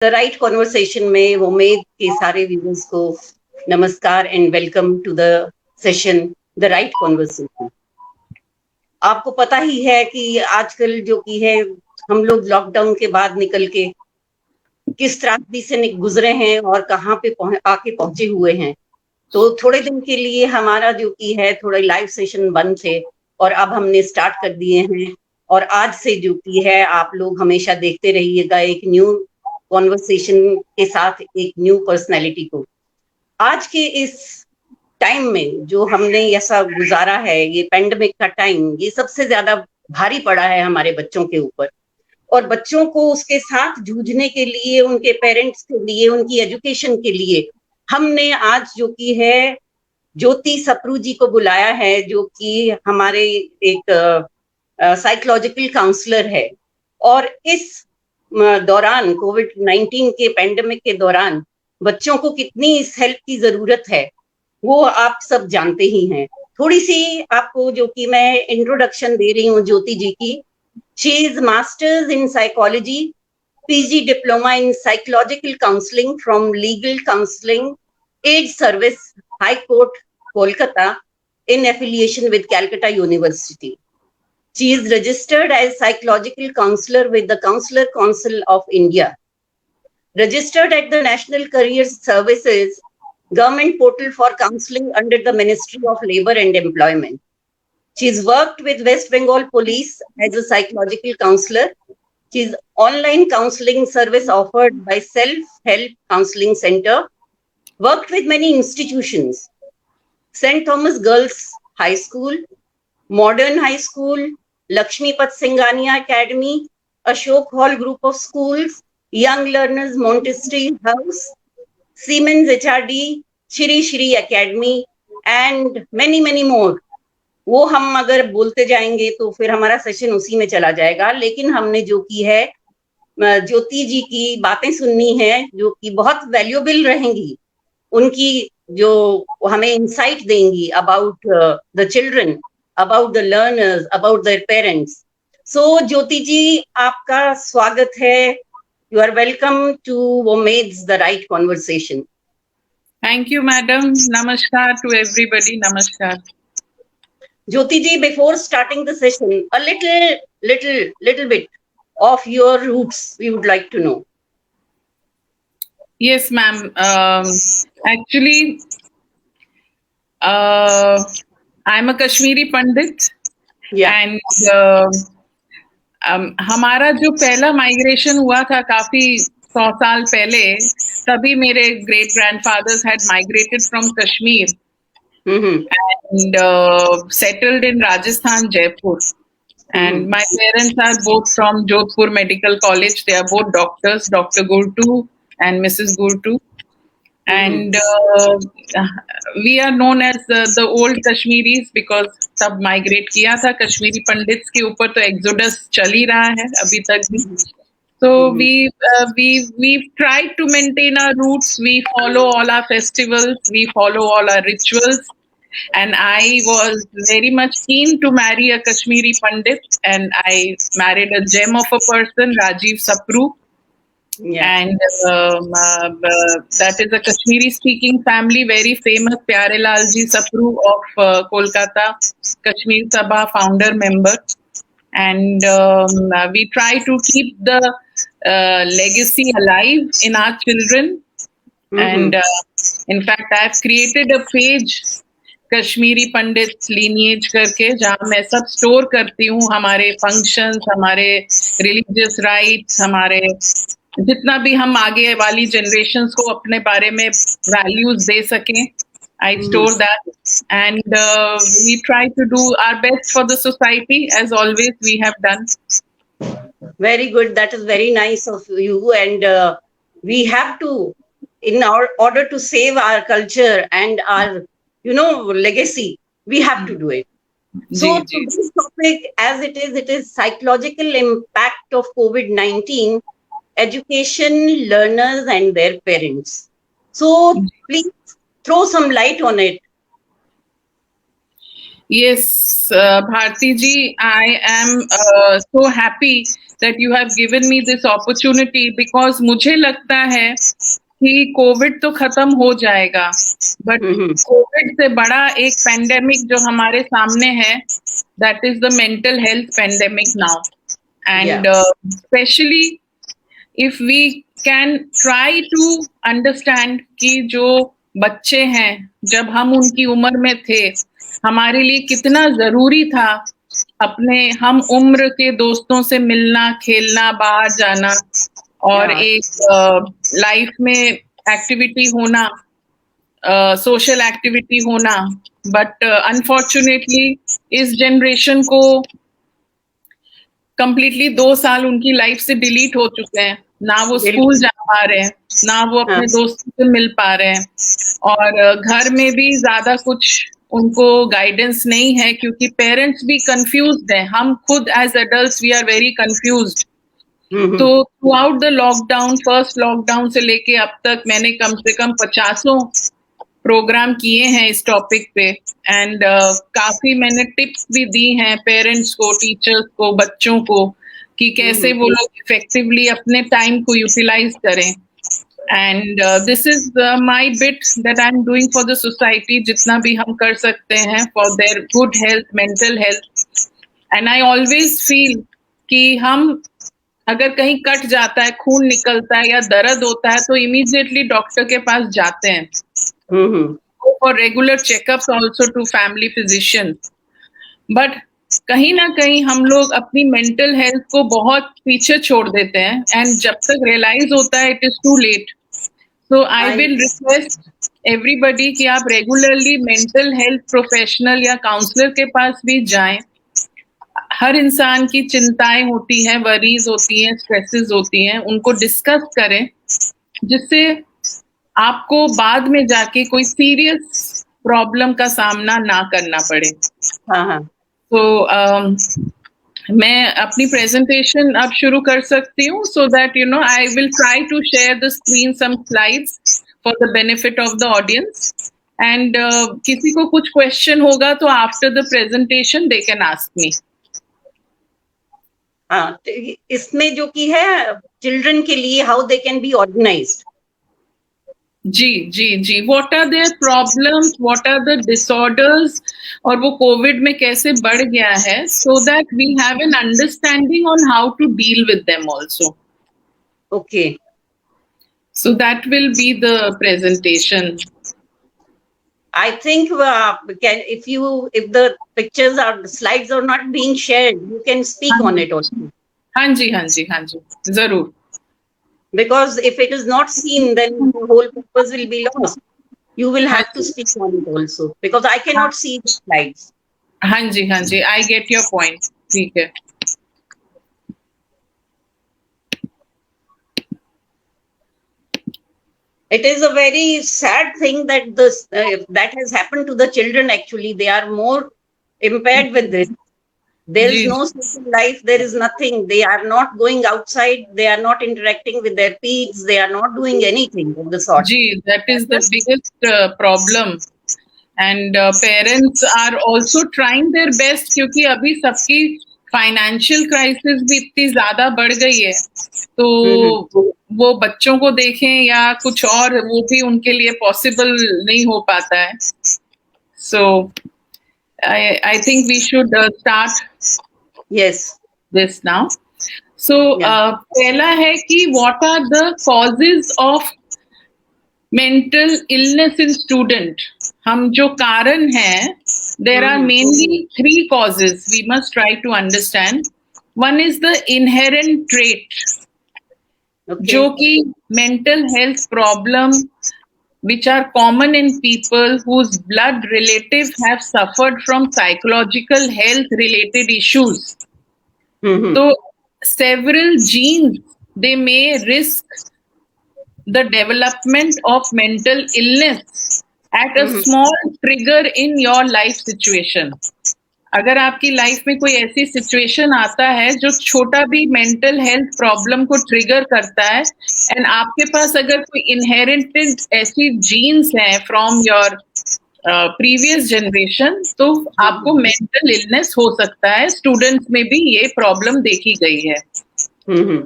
The right conversation में उम्मीद के सारे व्यूअर्स को नमस्कार and welcome to the session the right conversation. आपको पता ही है कि आजकल जो की है हम लोग लॉकडाउन के बाद निकल के किस त्रासदी से गुजरे हैं और कहाँ पे आके पहुंचे हुए हैं। तो थोड़े दिन के लिए हमारा जो की है थोड़ा लाइव सेशन बंद थे और अब हमने स्टार्ट कर दिए हैं और आज से जो की है आप लोग हमेशा देखते रहिएगा एक न्यू कॉन्वर्सेशन के साथ एक न्यू पर्सनैलिटी को। आज के इस टाइम में जो हमने ऐसा गुजारा है, ये पेंडेमिक का टाइम, ये सबसे ज्यादा भारी पड़ा है हमारे बच्चों के ऊपर और बच्चों को उसके साथ जूझने के लिए, उनके पेरेंट्स के लिए, उनकी एजुकेशन के लिए हमने आज जो की है ज्योति सप्रू जी को बुलाया है, जो कि हमारे एक साइकोलॉजिकल काउंसलर है। और इस दौरान कोविड-19 के पेंडेमिक के दौरान बच्चों को कितनी इस हेल्प की जरूरत है वो आप सब जानते ही हैं। थोड़ी सी आपको जो कि मैं इंट्रोडक्शन दे रही हूँ ज्योति जी की। She is masters in psychology, PG diploma in psychological counselling from legal counselling aid service high court Kolkata in affiliation with Calcutta University. She is registered as psychological counselor with the Counselor Council of India. Registered at the National Career Services government portal for counseling under the Ministry of Labour and Employment. She's worked with West Bengal Police as a psychological counselor. She's online counseling service offered by Self-Help Counseling Center. Worked with many institutions. St. Thomas Girls High School, Modern High School, Lakshmipat Singhania Academy, Ashok Hall Group of Schools, Young Learners Montessori House, Siemens HRD, Shri Shri Academy and many more. वो हम अगर बोलते जाएंगे तो फिर हमारा session उसी में चला जाएगा, लेकिन हमने जो की है ज्योति जी की बातें सुननी है जो कि बहुत वैल्यूएबल रहेंगी, उनकी जो हमें इंसाइट देंगी about the children, about the learners, about their parents. So Jyoti ji आपका स्वागत है। यू आर वेलकम टू वोमेड्स the right conversation. Thank you madam. नमस्कार टू एवरीबॉडी। नमस्कार Jyoti ji, before starting the session a little bit of your roots we would like to know. Yes ma'am, actually I'm a Kashmiri Pandit. Yeah. And हमारा जो पहला migration हुआ था काफी 100 साल पहले, तभी मेरे great grandfathers had migrated from Kashmir and settled in Rajasthan, Jaipur. And my parents are both from Jodhpur Medical College. They are both doctors, Dr. Gurtu and Mrs. Gurtu. And we are known as the old Kashmiris because तब migrate किया था। Kashmiri pandits के ऊपर तो exodus चल ही रहा है अभी तक भी। So we try to maintain our roots. We follow all our festivals. We follow all our rituals. And I was very much keen to marry a Kashmiri Pandit, and I married a gem of a person, Rajiv Sapru. Yeah. And that is a Kashmiri speaking family, very famous, Pyare Lal Ji Sapru of Kolkata, Kashmir Sabha founder member. And we try to keep the legacy alive in our children. And in fact, I've created a page, Kashmiri Pandit lineage करके, जहाँ मैं सब store करती हूँ हमारे functions, हमारे religious rights, हमारे जितना भी हम आगे वाली जनरेशंस को अपने बारे में वैल्यूज दे सकें। I store that, and we try to do our best for the society, as always we have done. Very good. That is very nice of you. And we have to, in order to save our culture and our, legacy, we have to do it. So today's topic, as it is psychological impact of COVID-19, education, learners and their parents. So please throw some light on it. Yes, Bharti ji, I am so happy that you have given me this opportunity, because मुझे लगता है कि Covid तो खत्म हो जाएगा, but Covid से बड़ा एक पैंडेमिक जो हमारे सामने है, that is the mental health pandemic now. And especially if we can try to understand कि जो बच्चे हैं, जब हम उनकी उम्र में थे, हमारे लिए कितना जरूरी था अपने हम उम्र के दोस्तों से मिलना, खेलना, बाहर जाना, और एक लाइफ में एक्टिविटी होना, सोशल एक्टिविटी होना. बट अनफॉर्चुनेटली इस जनरेशन को कंप्लीटली 2 साल उनकी लाइफ से डिलीट हो चुके हैं. ना वो स्कूल जा पा रहे हैं, ना वो अपने दोस्तों से मिल पा रहे हैं, और घर में भी ज्यादा कुछ उनको गाइडेंस नहीं है, क्योंकि पेरेंट्स भी कंफ्यूज्ड हैं. हम खुद as adults we are very confused. तो throughout the lockdown, first lockdown से लेके अब तक मैंने कम से कम 50 प्रोग्राम किए हैं इस टॉपिक पे, एंड काफी मैंने टिप्स भी दी हैं पेरेंट्स को, टीचर्स को, बच्चों को, कि कैसे वो लोग इफेक्टिवली अपने टाइम को यूटिलाइज करें. And this is my bit that I am doing for the society, जितना भी हम कर सकते हैं for their good health, mental health. And I always feel कि हम अगर कहीं कट जाता है, खून निकलता है या दर्द होता है, तो इमीडिएटली डॉक्टर के पास जाते हैं for regular checkups, also to family physician. But कहीं ना कहीं हम लोग अपनी मेंटल हेल्थ को बहुत पीछे छोड़ देते हैं, एंड जब तक रियलाइज होता है it is too late. So I will request everybody कि आप रेगुलरली मेंटल हेल्थ प्रोफेशनल या काउंसलर के पास भी जाएं. हर इंसान की चिंताएं होती हैं, वरीज होती हैं, स्ट्रेसेस होती हैं, उनको डिस्कस करें, जिससे आपको बाद में जाके कोई सीरियस प्रॉब्लम का सामना ना करना पड़े. तो मैं अपनी प्रेजेंटेशन अब शुरू कर सकती हूँ, so that you know I will try to share the screen some slides for the benefit of the audience. And किसी को कुछ क्वेश्चन होगा तो after the presentation they can ask me. हाँ, इसमें जो की है चिल्ड्रन के लिए how they can be organised. जी जी जी, what are their problems, what are the disorders, और वो कोविड में कैसे बढ़ गया है, so that we have an understanding on how to deal with them also. Okay, so that will be the presentation. I think if the pictures or the slides are not being shared, you can speak on it also. हाँ जी, जरूर. Because if it is not seen, then the whole purpose will be lost. You will have to speak on it also, because I cannot see the slides. हाँ जी, I get your point. ठीक है. It is a very sad thing that that has happened to the children. Actually, they are more impaired with this. There is no social life. There is nothing. They are not going outside. They are not interacting with their peers. They are not doing anything of the sort. That is the biggest problem. And parents are also trying their best, क्योंकि अभी सबकी financial crisis भी इतनी ज्यादा बढ़ गई है, तो वो बच्चों को देखें या कुछ और, वो भी उनके लिए पॉसिबल नहीं हो पाता है. सो I think we should start this now. So पहला है कि what are the causes of mental illness in student. हम जो कारण हैं, there are mainly 3 causes we must try to understand. One is the inherent trait, जो कि mental health problem which are common in people whose blood relatives have suffered from psychological health related issues. So several genes, they may risk the development of mental illness at a small trigger in your life situation. अगर आपकी life में कोई ऐसी situation आता है जो छोटा भी मेंटल हेल्थ प्रॉब्लम को ट्रिगर करता है, एंड आपके पास अगर कोई इनहेरिटेड ऐसी जीन्स हैं फ्रॉम योर प्रीवियस जनरेशन, तो आपको मेंटल इलनेस हो सकता है. स्टूडेंट्स में भी ये प्रॉब्लम देखी गई है. हम्म,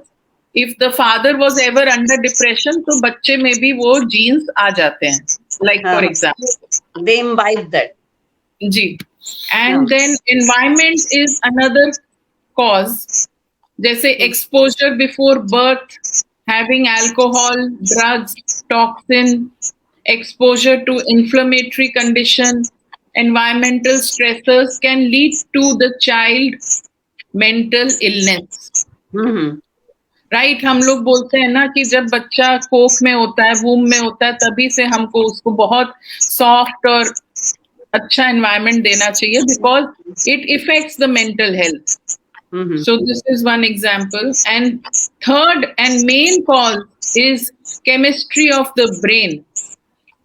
If the father was ever under depression, तो बच्चे में भी वो genes आ जाते हैं. Like for हाँ, example. they imbibe that. जी. हाँ, And then environment is another cause. जैसे exposure before birth, having alcohol, drugs, toxin, exposure to inflammatory condition, environmental stressors can lead to the child mental illness. Hmm, right हम लोग बोलते हैं ना कि जब बच्चा कोख में होता है, वूम में होता है, तभी से हमको उसको बहुत सॉफ्ट और अच्छा एनवायरनमेंट देना चाहिए because it effects the mental health. Hmm, So this is one example. And third and main cause is chemistry of the brain.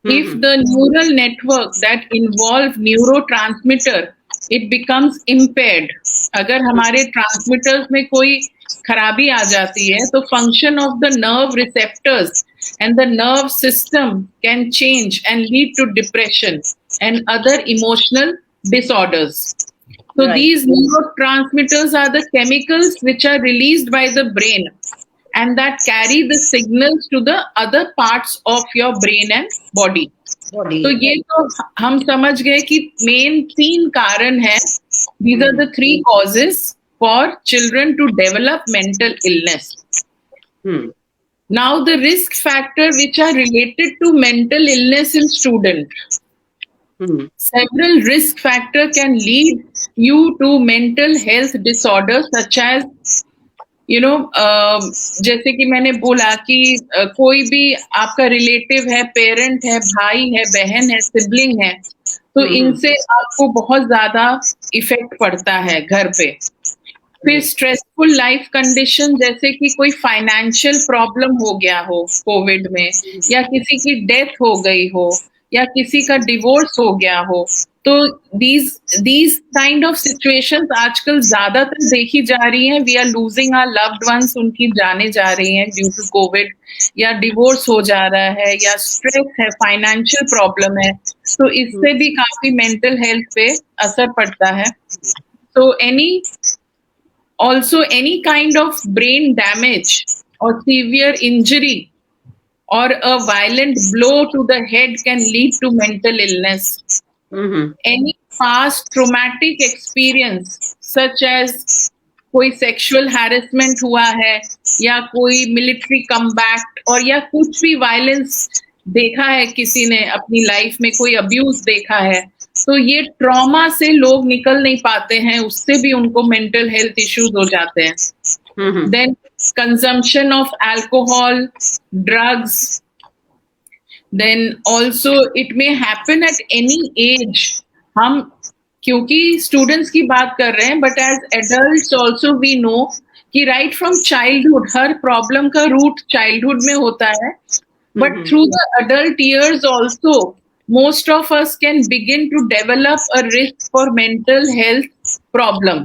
If the neural network that involve neurotransmitter, it becomes impaired. अगर हमारे transmitters में कोई खराबी आ जाती है तो function of the nerve receptors and the nerve system can change and lead to depression and other emotional disorders. So right. these neurotransmitters are the chemicals which are released by the brain and that carry the signals to the other parts of your brain and body. Body. तो ये तो हम समझ गए कि main 3 कारण है. These are the 3 causes for children to develop mental illness. Now the risk factor which are related to mental illness in student. Several risk factor can lead you to mental health disorders such as जैसे कि मैंने बोला कि कोई भी आपका relative है, parent है, भाई है, बहन है, सिबलिंग है, तो इनसे आपको बहुत ज्यादा इफेक्ट पड़ता है घर पे. फिर स्ट्रेसफुल लाइफ कंडीशन जैसे कि कोई फाइनेंशियल प्रॉब्लम हो गया हो कोविड में, या किसी की डेथ हो गई हो, या किसी का डिवोर्स हो गया हो, तो these kind of situations आजकल ज्यादातर देखी जा रही हैं. We are losing our loved ones, उनकी जाने जा रही हैं ड्यू टू कोविड, या डिवोर्स हो जा रहा है, या स्ट्रेस है, फाइनेंशियल प्रॉब्लम है, तो इससे भी काफी मेंटल हेल्थ पे असर पड़ता है. तो also any kind of brain damage or severe injury or a violent blow to the head can lead to mental illness. Any past traumatic experience such as कोई sexual harassment हुआ है, या कोई military combat, और या कुछ भी violence देखा है किसी ने अपनी लाइफ में, कोई अब्यूज देखा है, तो ये ट्रॉमा से लोग निकल नहीं पाते हैं, उससे भी उनको मेंटल हेल्थ इश्यूज हो जाते हैं. Then consumption of alcohol, drugs, then also it may happen at any age. हम क्योंकि स्टूडेंट्स की बात कर रहे हैं, but as adults also we know कि राइट फ्रॉम चाइल्डहुड हर प्रॉब्लम का रूट चाइल्डहुड में होता है. But through the adult years also, most of us can begin to develop a risk for mental health problem.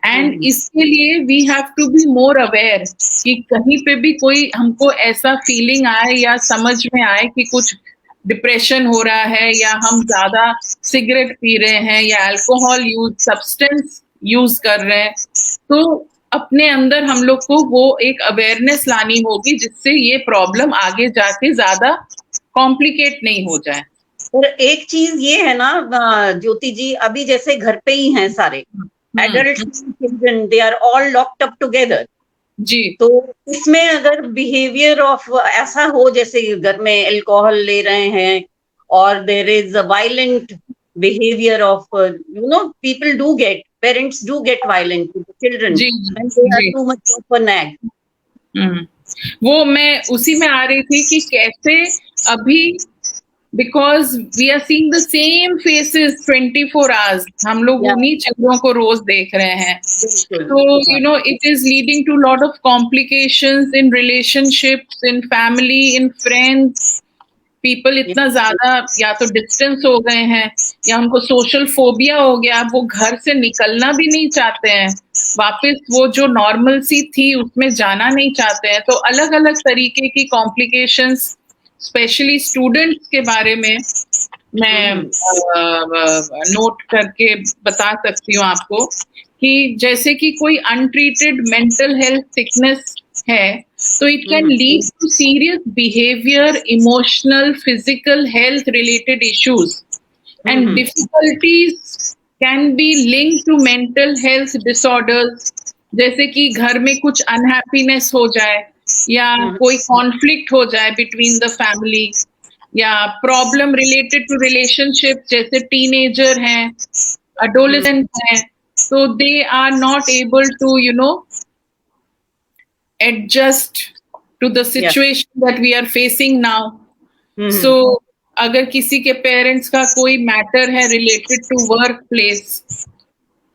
And इसके लिए we have to be more aware कि कहीं पे भी कोई हमको ऐसा फीलिंग आए या समझ में आए कि कुछ डिप्रेशन हो रहा है, या हम ज्यादा सिगरेट पी रहे हैं, या अल्कोहल यूज, सब्सटेंस यूज कर रहे हैं, तो अपने अंदर हम लोग को वो एक अवेयरनेस लानी होगी जिससे ये प्रॉब्लम आगे जाके ज्यादा कॉम्प्लिकेट नहीं हो जाए. और एक चीज ये है ना ज्योति जी, अभी जैसे घर पे ही हैं सारे adult children, they are all locked up together जी. तो इसमें अगर बिहेवियर ऑफ ऐसा हो जैसे घर में अल्कोहल ले रहे हैं, और there is a violent behavior of people do get, parents do get violent to the children when they are too much of a nag. वो मैं उसी में आ रही थी कि कैसे अभी because we are seeing the same faces 24 hours, हम लोग उन्हीं चेहरों को रोज देख रहे हैं, तो it is leading to lot of complications in relationships, in family, in friends. People इतना ज्यादा या तो डिस्टेंस हो गए हैं, या उनको सोशल फोबिया हो गया, वो घर से निकलना भी नहीं चाहते हैं, वापस वो जो नॉर्मल सी थी उसमें जाना नहीं चाहते हैं. तो अलग अलग तरीके की कॉम्प्लिकेशंस स्पेशली स्टूडेंट्स के बारे में मैं नोट करके बता सकती हूँ आपको कि जैसे कि कोई अनट्रीटेड मेंटल हेल्थ सिकनेस है, तो it can lead to serious behaviour, emotional, physical health related issues, and difficulties can be linked to mental health disorders, जैसे कि घर में कुछ अनहैप्पीनेस हो जाए या कोई कॉन्फ्लिक्ट हो जाए बिटवीन द फैमिली, या प्रॉब्लम रिलेटेड टू रिलेशनशिप, जैसे टीनेजर हैं, अडोलेसेंट हैं, तो they are not able to adjust to the situation that we are facing now. So अगर किसी के पेरेंट्स का कोई मैटर है रिलेटेड टू वर्क प्लेस,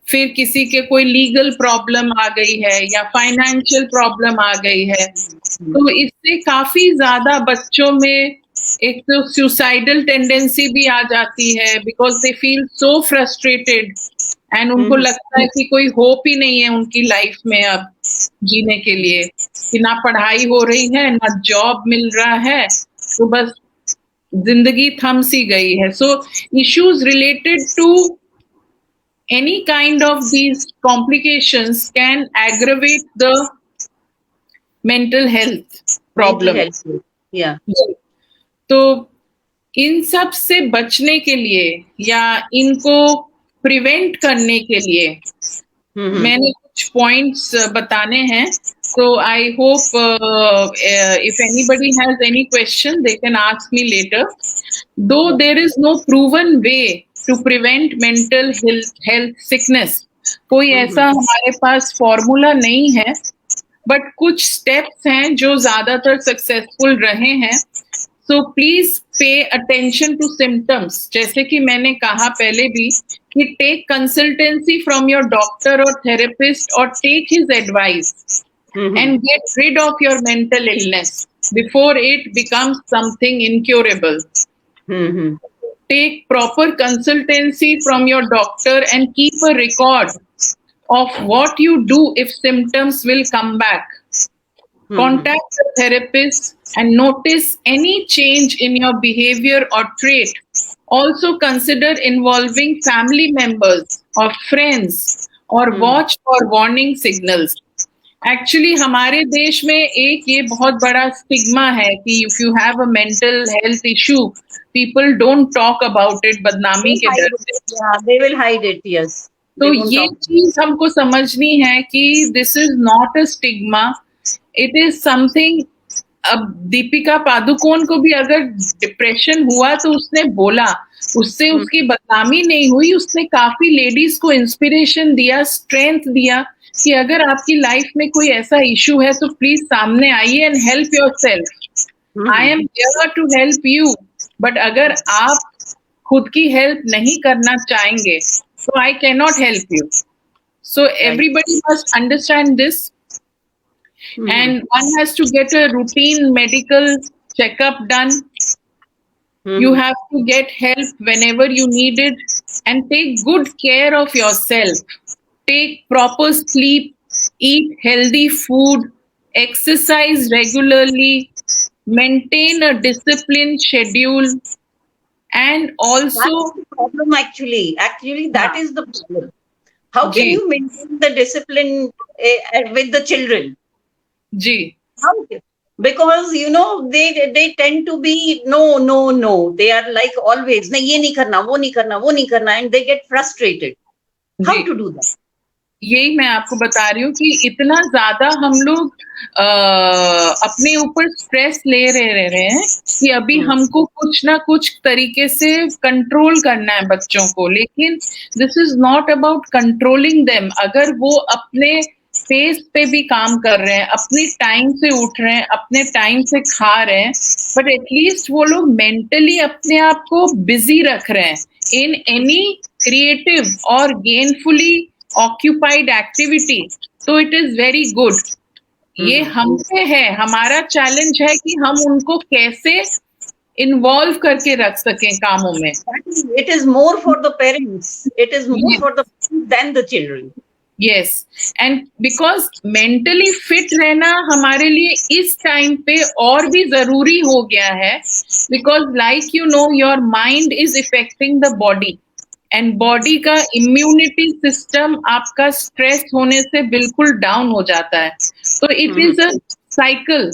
फिर किसी के कोई लीगल प्रॉब्लम आ गई है या फाइनेंशियल प्रॉब्लम आ गई है, तो इससे काफी ज्यादा बच्चों में एक तो सुसाइडल टेंडेंसी भी आ जाती है, because they feel so frustrated and उनको लगता है कि कोई होप ही नहीं है उनकी लाइफ में अब जीने के लिए, कि ना पढ़ाई हो रही है ना जॉब मिल रहा है, तो बस जिंदगी थम सी गई है. So issues related to any kind of these complications can aggravate the mental health problem. Yeah. तो इन सब से बचने के लिए या इनको प्रिवेंट करने के लिए मैंने कुछ पॉइंट्स बताने हैं. So I hope if anybody has any question, they can ask me later. Though there is no proven way to prevent mental health sickness, कोई ऐसा हमारे पास फॉर्मूला नहीं है, बट कुछ स्टेप्स हैं जो ज्यादातर सक्सेसफुल रहे हैं. So please pay attention to symptoms, जैसे कि मैंने कहा पहले भी कि take consultancy from your doctor और थेरेपिस्ट और take his advice and get rid of your mental illness before it becomes something incurable. Take proper consultancy from your doctor and keep a record of what you do if symptoms will come back. Contact the therapist and notice any change in your behavior or trait. Also consider involving family members or friends or watch for warning signals. Actually हमारे देश में एक ये बहुत बड़ा stigma है कि if you have a mental health issue, people don't talk about it, बदनामी के डर से. They will hide it. Yes. तो ये चीज हमको समझनी है कि this is not a stigma, it is something. अब दीपिका पादुकोण को भी अगर डिप्रेशन हुआ तो उसने बोला, उससे उसकी बदनामी नहीं हुई, उसने काफी लेडीज को इंस्पिरेशन दिया, स्ट्रेंथ दिया कि अगर आपकी लाइफ में कोई ऐसा इशू है तो प्लीज सामने आइए and help yourself. I am here to help you, but अगर आप खुद की हेल्प नहीं करना चाहेंगे तो I can not help you. So everybody must understand this, and one has to get a routine medical checkup done. You have to get help whenever you need it and take good care of yourself. Take proper sleep, eat healthy food, exercise regularly, maintain a disciplined schedule, and also that's the problem actually that is the problem. How can you maintain the discipline with the children? जी. How? Because they tend to be no, they are like always नहीं, ये नहीं करना, वो नहीं करना, वो नहीं करना, and they get frustrated. How to do that? यही मैं आपको बता रही हूँ कि इतना ज्यादा हम लोग अपने ऊपर स्ट्रेस ले रहे हैं कि अभी हमको कुछ ना कुछ तरीके से कंट्रोल करना है बच्चों को, लेकिन this is not about controlling them. अगर वो अपने फेस पे भी काम कर रहे हैं, अपने टाइम से उठ रहे हैं, अपने टाइम से खा रहे हैं, बट एटलीस्ट वो लोग मेंटली अपने आप को बिजी रख रहे हैं इन एनी क्रिएटिव और गेनफुली ऑक्यूपाइड एक्टिविटी, तो इट इज वेरी गुड. ये हम पे है, हमारा चैलेंज है कि हम उनको कैसे इन्वॉल्व करके रख सकें कामों में. It is more for the parents, it is more for the than the children. Yes, and because mentally fit रहना हमारे लिए इस टाइम पे और भी जरूरी हो गया है, because like your mind is affecting the body. And body का इम्यूनिटी सिस्टम आपका स्ट्रेस होने से बिल्कुल डाउन हो जाता है. तो it is a cycle.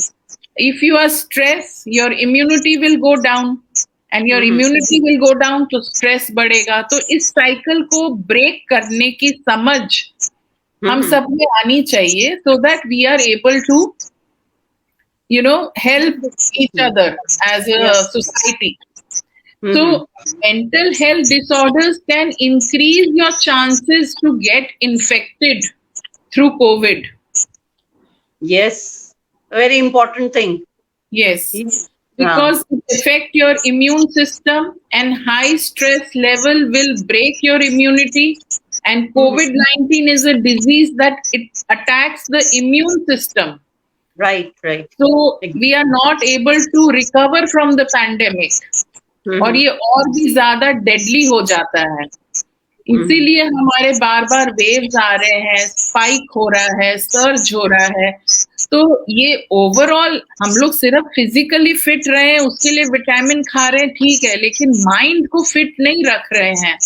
If you are stress, your immunity will go down and your immunity will go down, तो स्ट्रेस बढ़ेगा. तो इस साइकिल को ब्रेक करने की समझ हम सब में आनी चाहिए, so that we are able to, help each other as a society. So mental health disorders can increase your chances to get infected through COVID. Yes, very important thing. Yes, because it affect your immune system, and high stress level will break your immunity. And COVID-19 is a disease that it attacks the immune system. Right. So we are not able to recover from the pandemic. और ये और भी ज्यादा deadly हो जाता है. इसीलिए हमारे बार बार वेव्स आ रहे हैं, स्पाइक हो रहा है, सर्ज हो रहा है. तो ये ओवरऑल हम लोग सिर्फ फिजिकली फिट रहे हैं, उसके लिए विटामिन खा रहे हैं, ठीक है, लेकिन माइंड को फिट नहीं रख रहे हैं.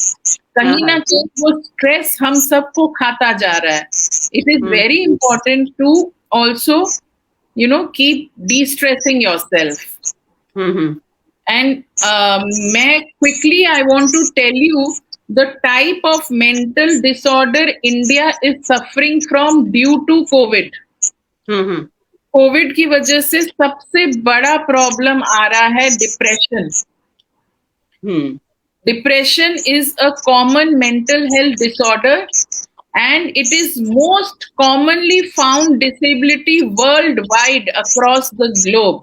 कहीं ना कहीं वो स्ट्रेस हम सबको खाता जा रहा है. It is very important to also keep de-stressing yourself. And I want to tell you the type of mental disorder India is suffering from due to COVID. COVID की वजह से सबसे बड़ा प्रॉब्लम आ रहा है depression. Depression is a common mental health disorder, and it is most commonly found disability worldwide across the globe.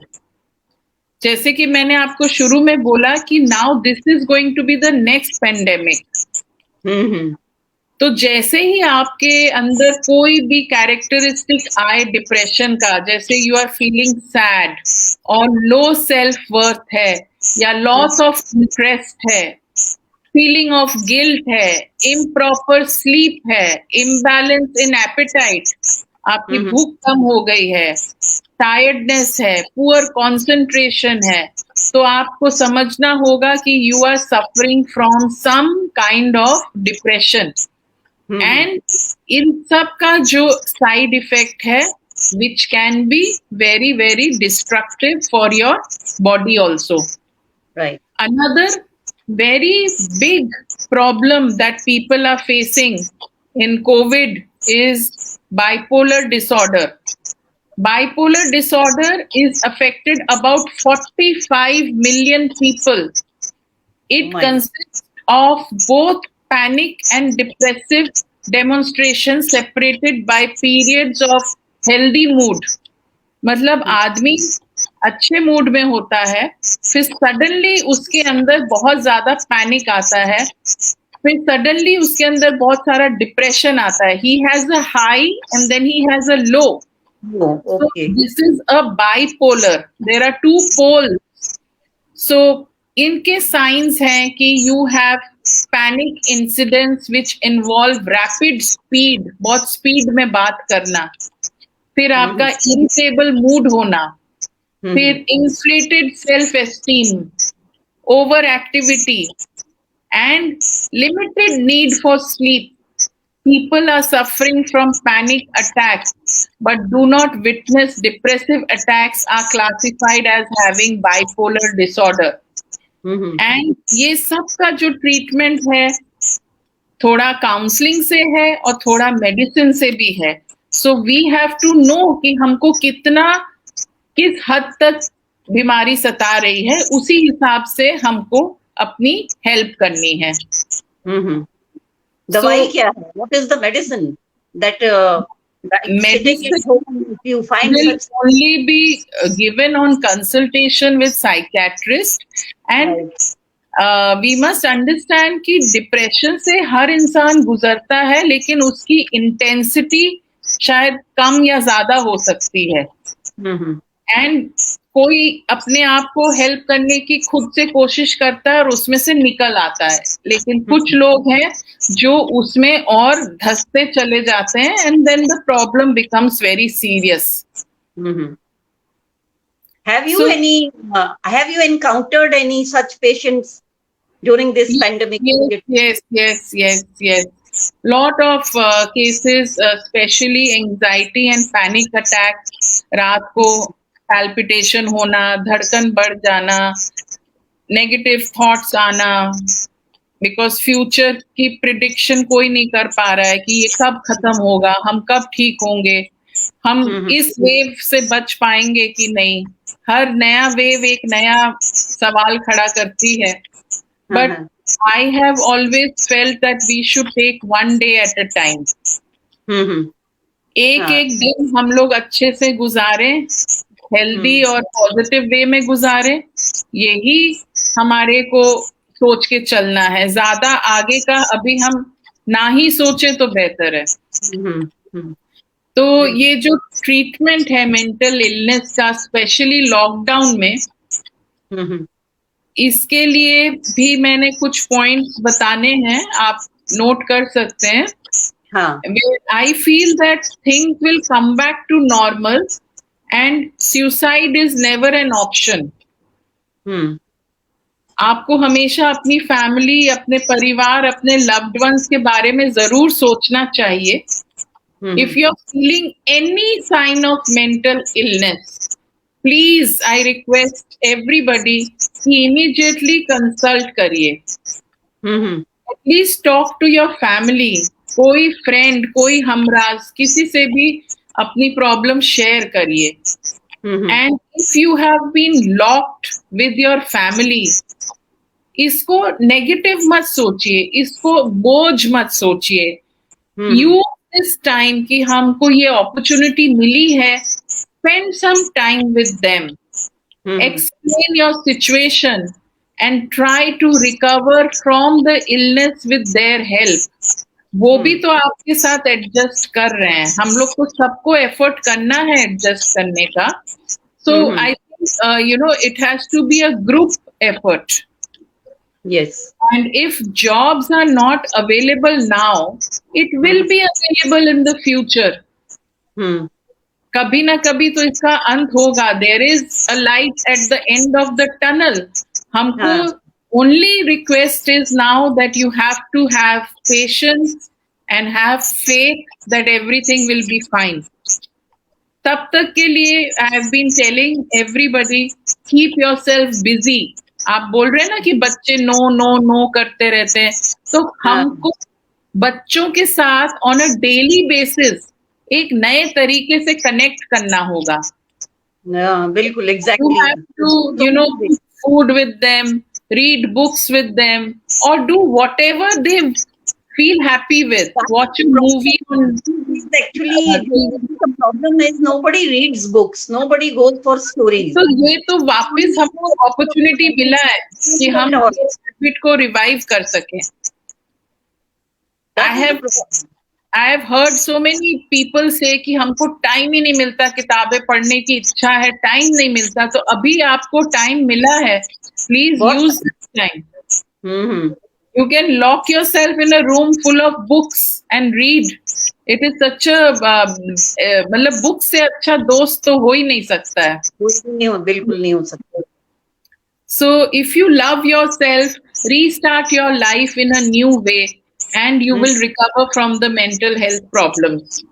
जैसे कि मैंने आपको शुरू में बोला कि now this is going to be the next pandemic. तो जैसे ही आपके अंदर कोई भी कैरेक्टरिस्टिक आए डिप्रेशन का, जैसे यू आर फीलिंग सैड और लो सेल्फ वर्थ है, या लॉस ऑफ इंटरेस्ट है, फीलिंग ऑफ गिल्ट है, इम्प्रॉपर स्लीप है, इम्बैलेंस इन एपेटाइट, आपकी भूख कम हो गई है, टायर्डनेस है, पुअर कंसंट्रेशन है, तो आपको समझना होगा कि you are suffering from some kind of depression. And इन सब का जो साइड इफेक्ट है, which can be very very destructive for your body also. Right. Another very big problem that people are facing in COVID is bipolar disorder. Bipolar disorder is affected about 45 million people. It consists of both panic and depressive demonstrations separated by periods of healthy mood. मतलब आदमी अच्छे mood में होता है, फिर suddenly उसके अंदर बहुत ज्यादा पैनिक आता है, फिर सडनली उसके अंदर बहुत सारा डिप्रेशन आता है. He has a high and then he has a low. This is a bipolar. There are two poles. So इनके साइंस हैं कि you have panic incidents which involve rapid speed, बहुत स्पीड में बात करना, फिर आपका इरिटेबल मूड होना, फिर inflated self-esteem, overactivity, and limited need for sleep. People are suffering from panic attacks, but do not witness depressive attacks are classified as having bipolar disorder. And ये सब का जो ट्रीटमेंट है, थोड़ा काउंसलिंग से है और थोड़ा मेडिसिन से भी है. So we have to know कि हमको किस हद तक बीमारी सता रही है, उसी हिसाब से हमको अपनी हेल्प करनी है. दवाई क्या है? What is the medicine that medicine you find will only be given on consultation with psychiatrist. And we must understand कि डिप्रेशन से हर इंसान गुजरता है, लेकिन उसकी इंटेंसिटी शायद कम या ज्यादा हो सकती है. एंड कोई अपने आप को हेल्प करने की खुद से कोशिश करता है और उसमें से निकल आता है, लेकिन कुछ लोग हैं जो उसमें और धंसते चले जाते हैं, and then the problem becomes very serious. Have you encountered any such patients during this pandemic period? Yes. Lot of cases, especially anxiety and panic attack. रात को palpitation होना, धड़कन बढ़ जाना, negative thoughts आना, because future की prediction कोई नहीं कर पा रहा है कि ये कब खत्म होगा, हम कब ठीक होंगे, हम इस वेव से बच पाएंगे कि नहीं. हर नया वेव एक नया सवाल खड़ा करती है. But I have always felt that we should take one day at a time. एक दिन हम लोग अच्छे से गुजारे, हेल्दी और पॉजिटिव वे में गुजारे, यही हमारे को सोच के चलना है. ज्यादा आगे का अभी हम ना ही सोचे तो बेहतर है. तो ये जो ट्रीटमेंट है मेंटल इलनेस का, स्पेशली लॉकडाउन में, इसके लिए भी मैंने कुछ पॉइंट्स बताने हैं, आप नोट कर सकते हैं. I feel that things will come back to normal and suicide is never an option. आपको हमेशा अपनी फैमिली, अपने परिवार, अपने लव्ड वंस के बारे में जरूर सोचना चाहिए. If you're feeling any sign of mental illness, please, I request everybody कि immediately consult करिए. At least talk to your family. कोई फ्रेंड, कोई हमराज, किसी से भी अपनी प्रॉब्लम शेयर करिए. And if you have been locked with your family, इसको नेगेटिव मत सोचिए, इसको बोझ मत सोचिए. यूज दिस टाइम कि हमको ये अपॉर्चुनिटी मिली है, spend some time with them, explain your situation and try to recover from the illness with their help. वो भी तो आपके साथ एडजस्ट कर रहे हैं. हम लोग को सबको एफर्ट करना है एडजस्ट करने का. So I think it has to be a group effort. Yes. And if jobs are not available now, it will be available in the future. कभी ना कभी तो इसका अंत होगा. There is a light at the end of the tunnel. हमको only request is now that you have to have patience and have faith that everything will be fine. तब तक के लिए I have been telling everybody, keep yourself busy. आप बोल रहे हैं ना कि बच्चे नो करते रहते हैं, तो हमको बच्चों के साथ ऑन अ डेली बेसिस एक नए तरीके से कनेक्ट करना होगा. बिल्कुल, exactly. You have to, food with them, read books with them, or do whatever they feel happy with. Watch a movie. Actually, the problem is nobody reads books, nobody goes for stories. तो ये तो वापस हमको opportunity मिला है कि हम habit को रिवाइव कर सकें. I have heard so many people say कि हमको टाइम ही नहीं मिलता, किताबें पढ़ने की इच्छा है, टाइम नहीं मिलता. तो अभी आपको टाइम मिला है, please use this time. You can lock yourself in a room full of books and read. It is such a मतलब बुक से अच्छा दोस्त तो हो ही नहीं सकता है. बिल्कुल नहीं हो सकता. So if you love yourself, restart your life in a new way and you will recover from the mental health problems.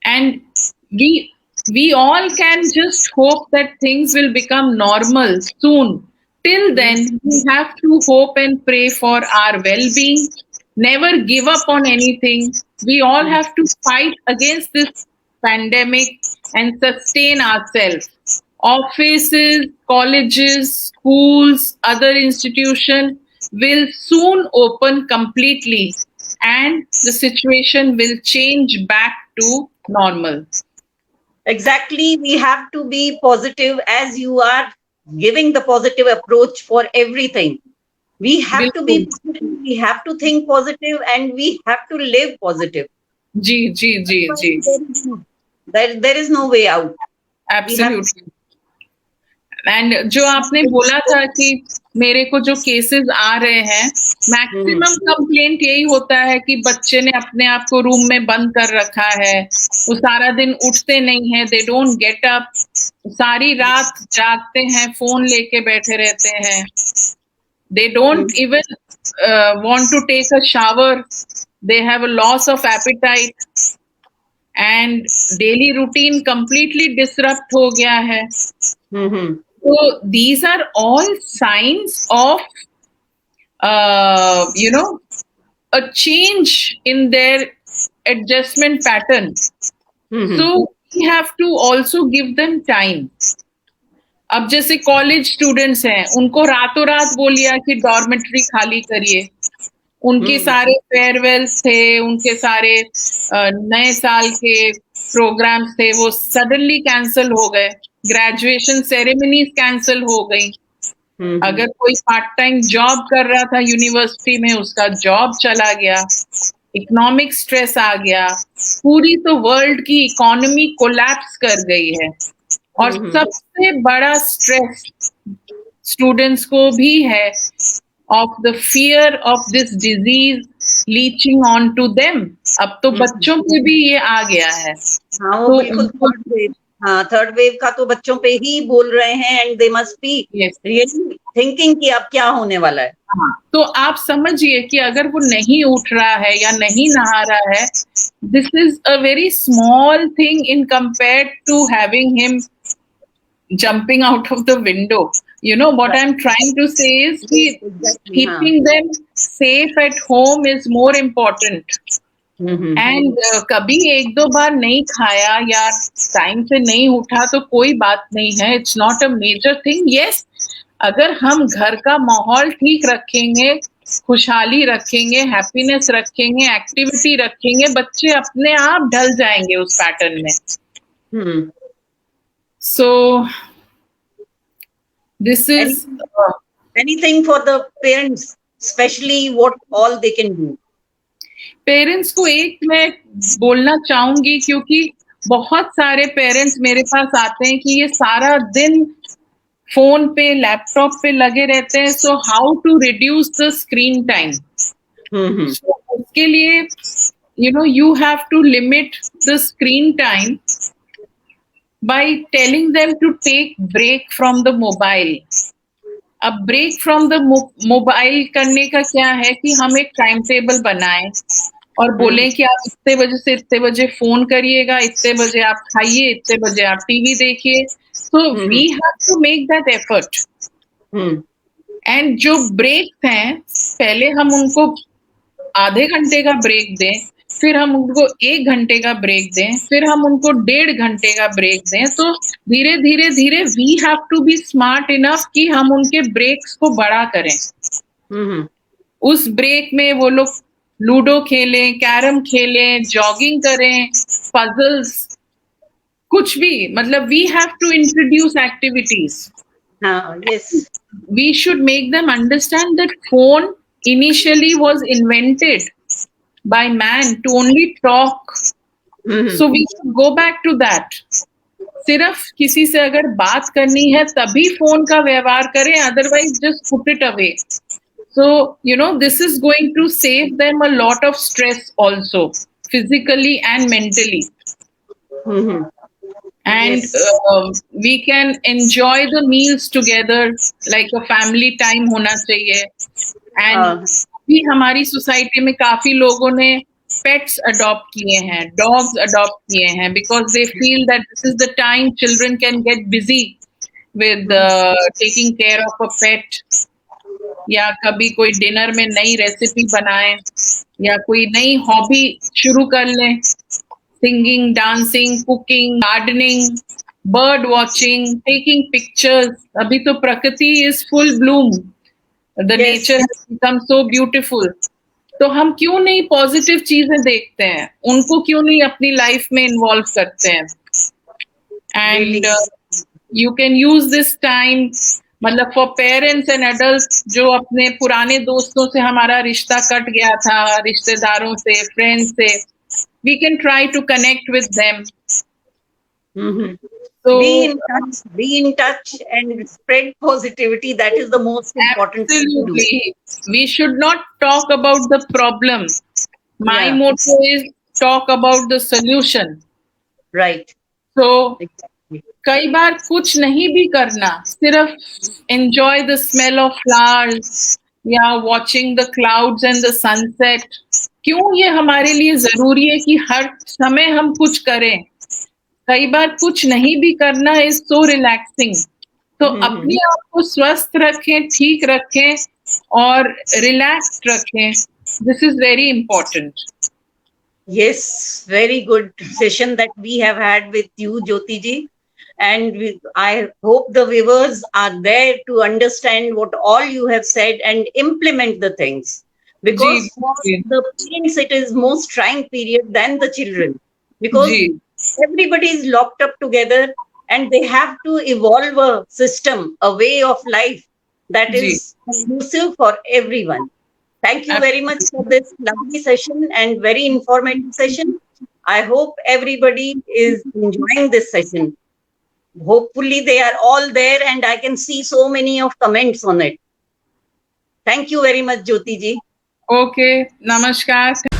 And we all can just hope that things will become normal soon. Till then, we have to hope and pray for our well-being. Never give up on anything. We all have to fight against this pandemic and sustain ourselves. Offices, colleges, schools, other institutions will soon open completely and the situation will change back to normal. Exactly. We have to be positive as you are giving the positive approach for everything. We have to be positive, we have to think positive and we have to live positive. जी. There is no way out. Absolutely. And जो आपने बोला था कि मेरे को जो cases आ रहे हैं, मैक्सिमम कंप्लेंट यही होता है कि बच्चे ने अपने आप को रूम में बंद कर रखा है, वो सारा दिन उठते नहीं है, दे डोंट गेट अप, सारी रात जागते हैं, फोन लेके बैठे रहते हैं. They don't even want to take a shower. They have a loss of appetite and daily routine completely disrupt हो गया है. So these are all signs of a change in their adjustment pattern. So we have to also give them time. अब जैसे college students हैं, उनको रातों रात बोलिया कि डॉर्मेट्री खाली करिए. उनके सारे फेयरवेल्स थे, उनके सारे नए साल के प्रोग्राम्स थे, वो सडनली कैंसिल हो गए. ग्रेजुएशन सेरेमनीज कैंसिल हो गई. अगर कोई पार्ट टाइम जॉब कर रहा था यूनिवर्सिटी में, उसका जॉब चला गया. इकोनॉमिक स्ट्रेस आ गया. पूरी तो वर्ल्ड की इकोनॉमी कोलैप्स कर गई है. और सबसे बड़ा स्ट्रेस स्टूडेंट्स को भी है of the fear of this disease leeching on to them. अब तो बच्चों पे भी ये आ गया है. हाँ, वो बिल्कुल थर्ड वेव का तो बच्चों पे ही बोल रहे हैं. And they must be really thinking कि अब क्या होने वाला है. तो आप समझिए कि अगर वो नहीं उठ रहा है या नहीं नहा रहा है, this is a very small thing in compare to having him jumping out of the window. You know what I'm trying to say is keeping them safe at home is more important. And कभी एक दो बार नहीं खाया या time से नहीं उठा तो कोई बात नहीं है. It's not a major thing. Yes, अगर हम घर का माहौल ठीक रखेंगे, खुशहाली रखेंगे, हैप्पीनेस रखेंगे, एक्टिविटी रखेंगे, बच्चे अपने आप ढल जाएंगे उस पैटर्न में. So this is anything for the parents, especially what all they can do. Parents को एक मैं बोलना चाहूंगी, क्योंकि बहुत सारे पेरेंट्स मेरे पास आते हैं कि ये सारा दिन फोन पे लैपटॉप पे लगे रहते हैं. So how to reduce the screen time. उसके लिए you have to limit the screen time by telling them to take break from the mobile. अब ब्रेक फ्रॉम द मोबाइल करने का क्या है कि हम एक टाइम टेबल बनाएं और बोलें कि आप इतने बजे से इतने बजे फोन करिएगा, इतने बजे आप खाइए, इतने बजे आप टीवी देखिए. तो we have to make that effort. And जो ब्रेक हैं, पहले हम उनको आधे घंटे का ब्रेक दें, फिर हम उनको 1 घंटे का ब्रेक दें, फिर हम उनको 1.5 घंटे का ब्रेक दें. तो धीरे धीरे धीरे we have to be smart enough कि हम उनके ब्रेक्स को बड़ा करें. उस ब्रेक में वो लोग लूडो खेलें, कैरम खेलें, जॉगिंग करें, पजल्स, कुछ भी. मतलब we have to introduce activities. Yes, we should make them understand that phone initially was invented by man to only talk. So we should go back to that. सिर्फ किसी से अगर बात करनी है तभी फोन का व्यवहार करें, otherwise just put it away. So this is going to save them a lot of stress also, physically and mentally. And we can enjoy the meals together like a family time होना चाहिए. And भी हमारी society में काफी लोगों ने pets adopt किए हैं, डॉग्स अडॉप्ट किए हैं, because they feel that this is the time children can get busy with taking care of a pet. या कभी कोई डिनर में नई रेसिपी बनाए या कोई नई हॉबी शुरू कर लें, singing, dancing, cooking, gardening, bird watching, taking pictures. अभी तो प्रकृति is full Bloom. The nature has become so beautiful. तो हम क्यों नहीं पॉजिटिव चीजें देखते हैं, उनको क्यों नहीं अपनी लाइफ में इन्वॉल्व करते हैं. And you can use this time, मतलब फॉर पेरेंट्स एंड एडल्ट्स जो अपने पुराने दोस्तों से हमारा रिश्ता कट गया था, रिश्तेदारों से, फ्रेंड्स से, we can try to connect with them. So be in touch and spread positivity. That is the most important thing to do. We should not talk about the problem. My motto is talk about the solution. Right. So कई बार कुछ नहीं भी करना, सिर्फ enjoy the smell of flowers, या watching the clouds and the sunset, क्यों ये हमारे लिए ज़रूरी है कि हर समय हम कुछ करें? कई बार कुछ नहीं भी करना इज़ सो रिलैक्सिंग। तो अपने आप को स्वस्थ रखें, ठीक रखें और रिलैक्स्ड रखें। This is very important. Yes, very good session that we have had with you, Jyoti ji. And I hope the viewers are there to understand what all you have said and implement the things. जी, Because for जी, the parents, it is most trying period than the children. जी, Because everybody is locked up together and they have to evolve a system, a way of life that जी, is conducive for everyone. Thank you very much for absolutely. this lovely session and very informative session. I hope everybody is enjoying this session. Hopefully, they are all there, and I can see so many of comments on it. Thank you very much, Jyoti ji. Okay, नमस्कार।